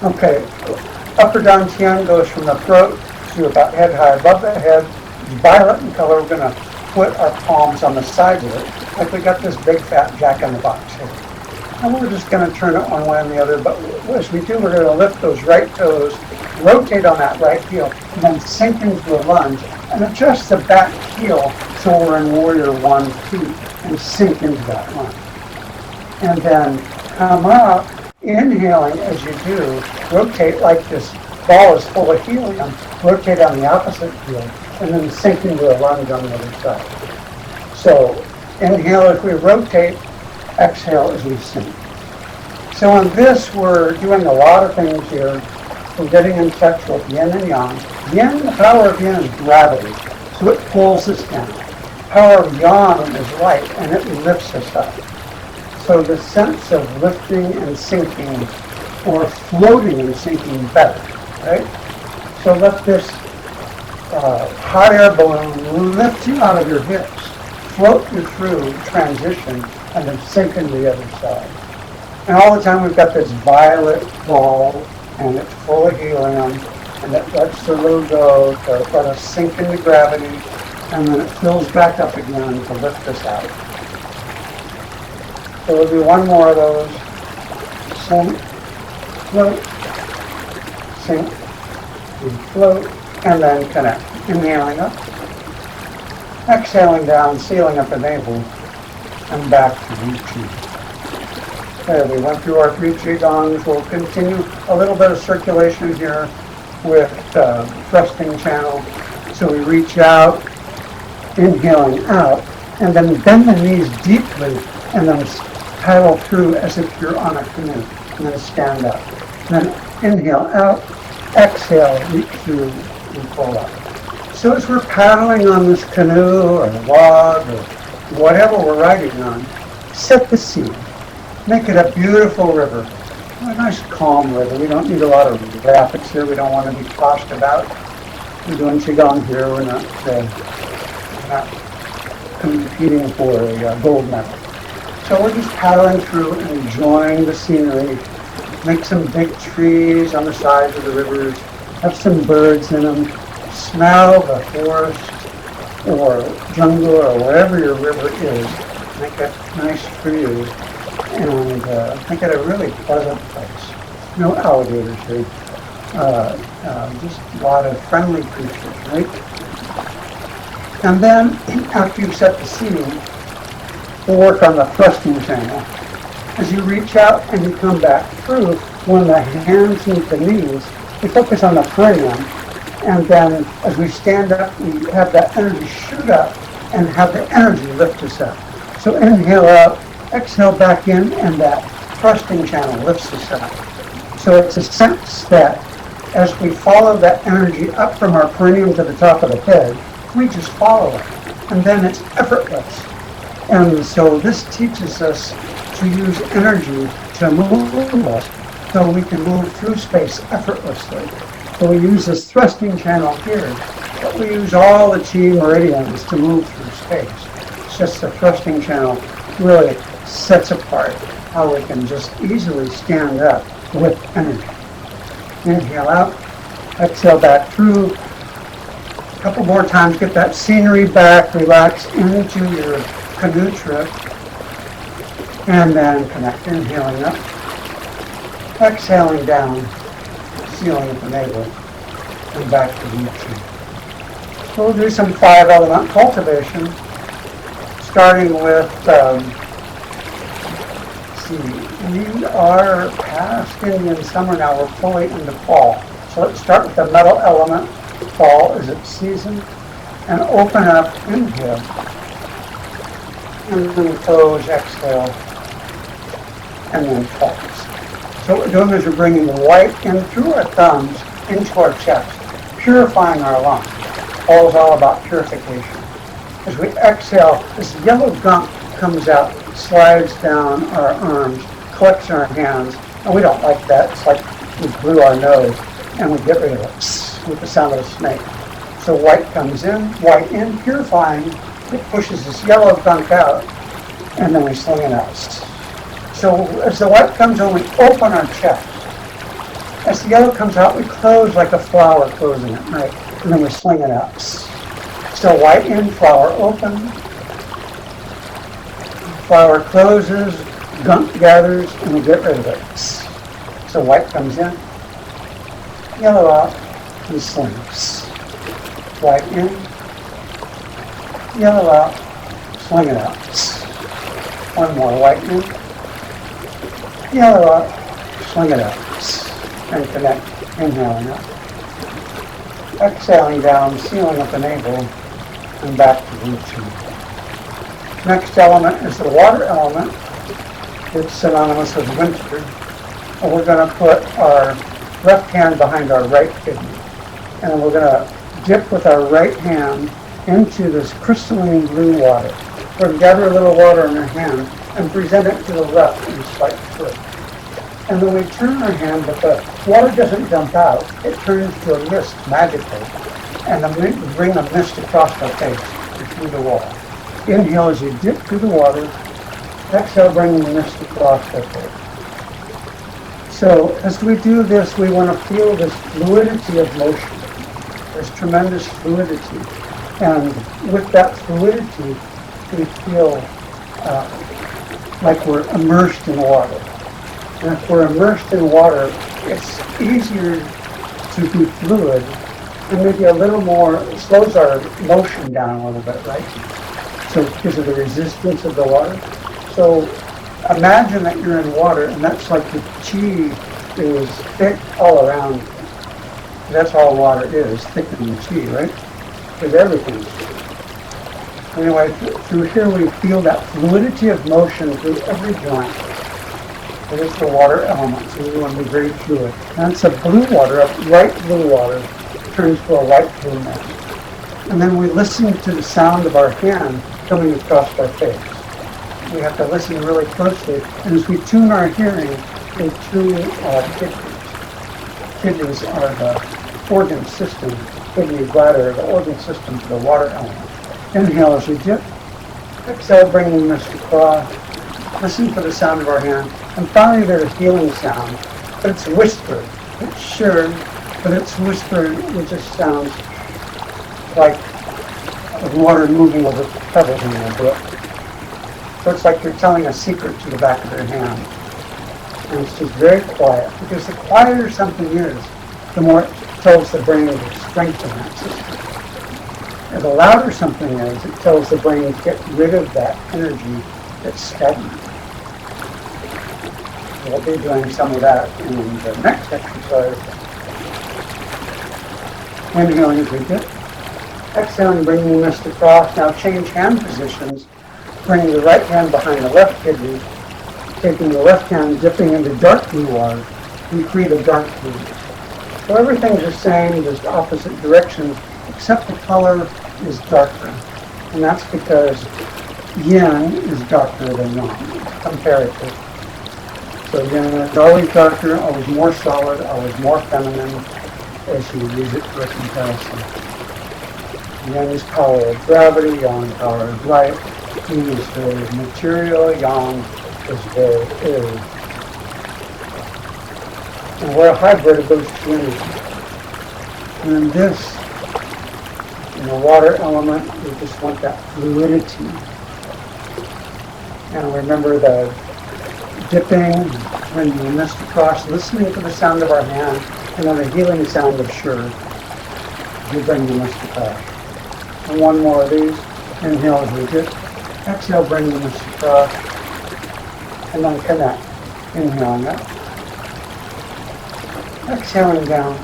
Okay, upper dantian goes from the throat to about head high above the head. It's violet in color. We're going to put our palms on the sides of it, like we got this big fat jack-in-the-box here. And we're just going to turn it one way and the other, but as we do, we're going to lift those right toes, rotate on that right heel, and then sink into a lunge, and adjust the back heel so we're in warrior 1 2, and sink into that lunge. And then come up, inhaling as you do, rotate like this ball is full of helium, rotate on the opposite heel, and then sink into a lunge on the other side. So inhale as we rotate, exhale as we sink. So on this, we're doing a lot of things here. We're getting in touch with yin and yang. Yin, the power of yin is gravity, so it pulls us down. Power of yang is light, and it lifts us up. So the sense of lifting and sinking, or floating and sinking better, right? So let this hot air balloon lift you out of your hips, float you through transition, and then sink into the other side. And all the time we've got this violet ball, and it's full of helium, and it lets the load go to let us sink into gravity, and then it fills back up again to lift us out. So we'll do one more of those. Sink, float, sink, and float, and then connect. Inhaling up, exhaling down, sealing up the navel, and back to reaching. Okay, we went through our 3 Qigongs. We'll continue a little bit of circulation here with thrusting channel. So we reach out, inhaling out, and then bend the knees deeply, and then paddle through as if you're on a canoe, and then stand up. Then inhale out, exhale, reach through, and pull up. So as we're paddling on this canoe or log or whatever we're riding on, set the scene. Make it a beautiful river, a nice calm river. We don't need a lot of rapids here. We don't want to be tossed about. We're doing Qigong here. We're not competing for a gold medal. So we're just paddling through and enjoying the scenery. Make some big trees on the sides of the rivers. Have some birds in them. Smell the forest or jungle or wherever your river is. Make it nice for you. And make it a really pleasant place. No alligators here. Just a lot of friendly creatures, right? And then, after you've set the scene, we'll work on the thrusting channel. As you reach out and you come back through, when the hands meet the knees, we focus on the perineum. And then, as we stand up, we have that energy shoot up and have the energy lift us up. So inhale out, exhale back in, and that thrusting channel lifts us up. So it's a sense that as we follow that energy up from our perineum to the top of the head, we just follow it. And then it's effortless. And so this teaches us to use energy to move us so we can move through space effortlessly. So we use this thrusting channel here, but we use all the chi meridians to move through space. It's just the thrusting channel really sets apart how we can just easily stand up with energy. Inhale out, exhale back through. A couple more times, get that scenery back, relax into your canoe trip, and then connect. Inhaling up, exhaling down, sealing at the navel, and back to reaching. So we'll do some 5-element cultivation, starting with we are past Indian summer now, we're fully into fall. So let's start with the metal element. Fall is its season. And open up, inhale. And then close, exhale. And then pause. So what we're doing is we're bringing the white in through our thumbs into our chest, purifying our lungs. Fall is all about purification. As we exhale, this yellow gunk comes out, slides down our arms, collects in our hands, and we don't like that. It's like we blew our nose, and we get rid of it with the sound of a snake. So white comes in, white in, purifying. It pushes this yellow gunk out, and then we sling it out. So as the white comes in, we open our chest. As the yellow comes out, we close like a flower closing at night, and then we sling it out. So white in, flower open, flower closes, gunk gathers, and we get rid of it. So white comes in, yellow out, and slings. White in, yellow out, sling it out. One more, white in, yellow out, sling it out. And connect, inhaling up. Exhaling down, sealing at the navel, and back to root 2. Next element is the water element. It's synonymous with winter. And we're going to put our left hand behind our right kidney. And we're going to dip with our right hand into this crystalline blue water. We're going to gather a little water in our hand and present it to the left in a slight twist. And then we turn our hand, but the water doesn't dump out. It turns to a mist magically. And we bring a mist across our face through the wall. Inhale as you dip through the water. Exhale, bring the mist across our face. So as we do this, we want to feel this fluidity of motion. There's tremendous fluidity. And with that fluidity, we feel like we're immersed in water. And if we're immersed in water, it's easier to be fluid and maybe a little more, it slows our motion down a little bit, right? So because of the resistance of the water. So imagine that you're in water and that's like the chi is thick all around you. That's all water is, thicker than chi, right? Because everything's thick. Anyway, through here we feel that fluidity of motion through every joint. It is the water element, so we want to be very fluid. And it's a blue water, a light blue water, turns to a light blue mist. And then we listen to the sound of our hand coming across our face. We have to listen really closely. And as we tune our hearing, we tune our kidneys. Kidneys are the organ system. Kidney, bladder, the organ system to the water element. Inhale as you dip. Exhale, bringing the mist across. Listen for the sound of our hand. And finally, there's a healing sound, but it's whispered. It's sure, but it's whispered. It just sounds like water moving over pebbles in a brook. So it's like you're telling a secret to the back of your hand. And it's just very quiet, because the quieter something is, the more it tells the brain to strengthen that system. And the louder something is, it tells the brain to get rid of that energy that's stagnant. We'll be doing some of that in the next exercise. Inhaling as we dip. Exhaling, bringing the mist across. Now change hand positions. Bringing the right hand behind the left kidney. Taking the left hand, dipping into dark blue water. We create a dark blue. So everything's the same, just opposite directions, except the color is darker. And that's because yin is darker than yang, comparatively. So yin is always darker, always more solid, always more feminine, as you use it for a comparison. Yin is power of gravity, yang is power of light. Yin is very material, yang is very air. And we're a hybrid of those two energies. And in this, in the water element, we just want that fluidity. And remember the dipping, bringing the mist across, listening to the sound of our hand, and then the healing sound of sure. You bring the mist across. And one more of these. Inhale as we dip. Exhale, bring the mist across. And then connect. Inhaling up. Exhaling down.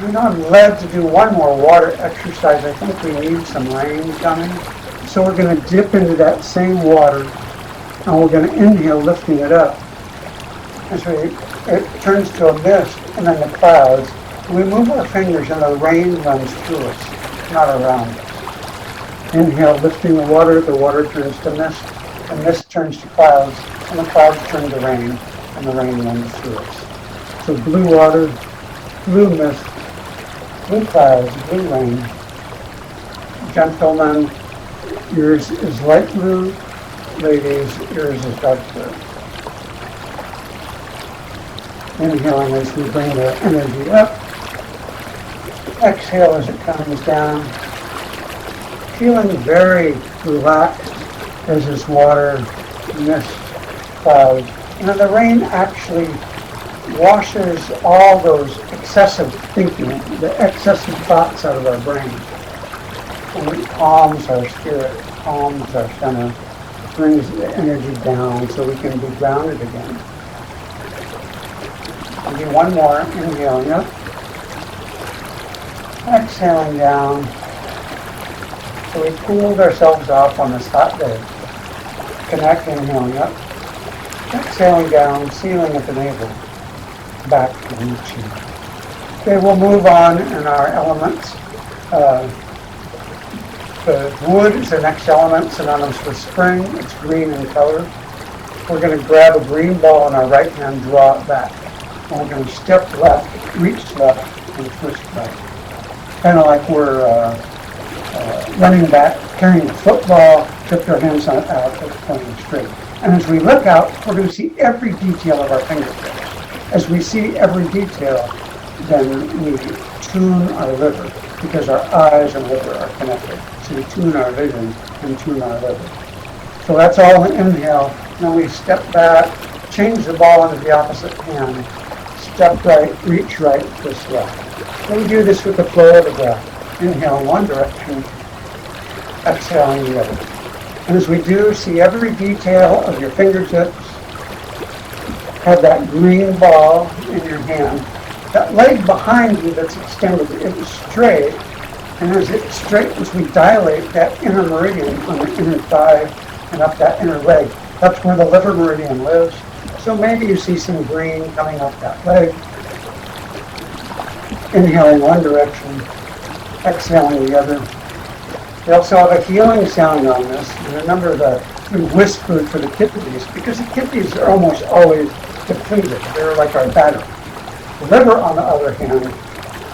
You know, I'm led to do one more water exercise. I think we need some rain coming. So we're going to dip into that same water. And we're going to inhale, lifting it up. As it turns to a mist, and then the clouds. We move our fingers, and the rain runs through us, not around us. Inhale, lifting the water turns to mist, the mist turns to clouds, and the clouds turn to rain, and the rain runs through us. So blue water, blue mist, blue clouds, blue rain. Gentlemen, yours is light blue. Ladies, yours is dark blue. Inhaling as we bring the energy up. Exhale as it comes down. Feeling very relaxed as this water, mist, clouds. And the rain actually washes all those excessive thinking, the excessive thoughts out of our brain. And it calms our spirit, calms our center, brings the energy down so we can be grounded again. I'll do one more, inhaling up. Exhaling down. So we cooled ourselves off on this hot day. Connect, inhaling up. Exhaling down, sealing at the navel. Back to reaching. Okay, we'll move on in our elements. The wood is the next element, synonymous with spring. It's green in color. We're going to grab a green ball in our right hand, draw it back. And we're going to step left, reach left, and twist right. Kind of like we're running back, carrying a football, tip our hands out, pointing straight. And as we look out, we're going to see every detail of our fingertips. As we see every detail, then we tune our liver, because our eyes and liver are connected. So we tune our vision and tune our liver. So that's all an inhale. Then we step back, change the ball into the opposite hand, step right, reach right, twist left. And we do this with the flow of the breath. Inhale in one direction, exhale in the other. And as we do, see every detail of your fingertips. Have that green ball in your hand. That leg behind you that's extended, it is straight. And as it straightens, we dilate that inner meridian on the inner thigh and up that inner leg. That's where the liver meridian lives. So maybe you see some green coming up that leg. Inhaling one direction, exhaling the other. We also have a healing sound on this. And remember we whispered for the kidneys, because the kidneys are almost always depleted. They're like our battery. The liver, on the other hand,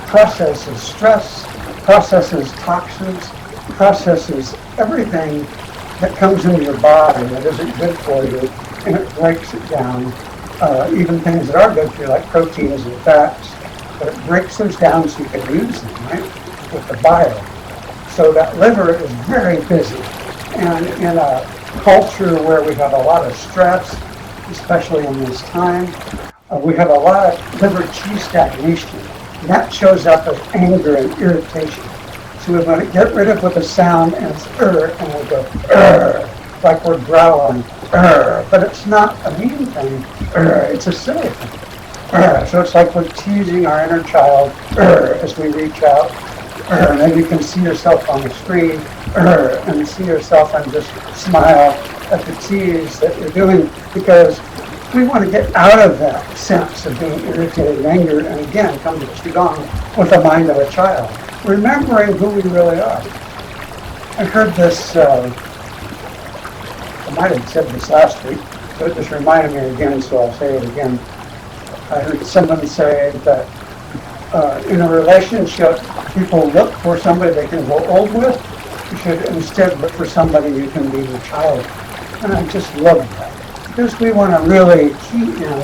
processes stress, processes toxins, processes everything that comes into your body that isn't good for you, and it breaks it down. Even things that are good for you, like proteins and fats, but it breaks those down so you can use them, right, with the bile. So that liver is very busy. And in a culture where we have a lot of stress, especially in this time, we have a lot of liver chi stagnation. And that shows up as anger and irritation. So we want to get rid of with a sound, and it's and we go like we're growling, but it's not a mean thing, it's a silly thing. So it's like we're teasing our inner child as we reach out. Maybe you can see yourself on the screen and see yourself and just smile at the tease that you're doing, because we want to get out of that sense of being irritated and angered, and again come to Qigong with the mind of a child, remembering who we really are. I heard this, I might have said this last week, but it just reminded me again, so I'll say it again. I heard someone say that in a relationship, people look for somebody they can grow old with. You should instead look for somebody you can be your child with. And I just love that, because we want to really key in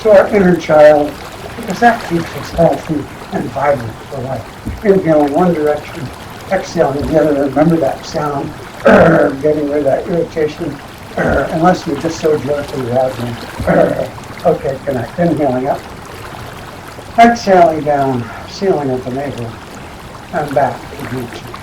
to our inner child, because that keeps us healthy and vibrant for life. Inhale in one direction, exhale in the other. Remember that sound, getting rid of that irritation, unless you're just so joyful you have one. Okay, connect. Inhaling up, exhaling down, sealing at the navel, and back to reaching.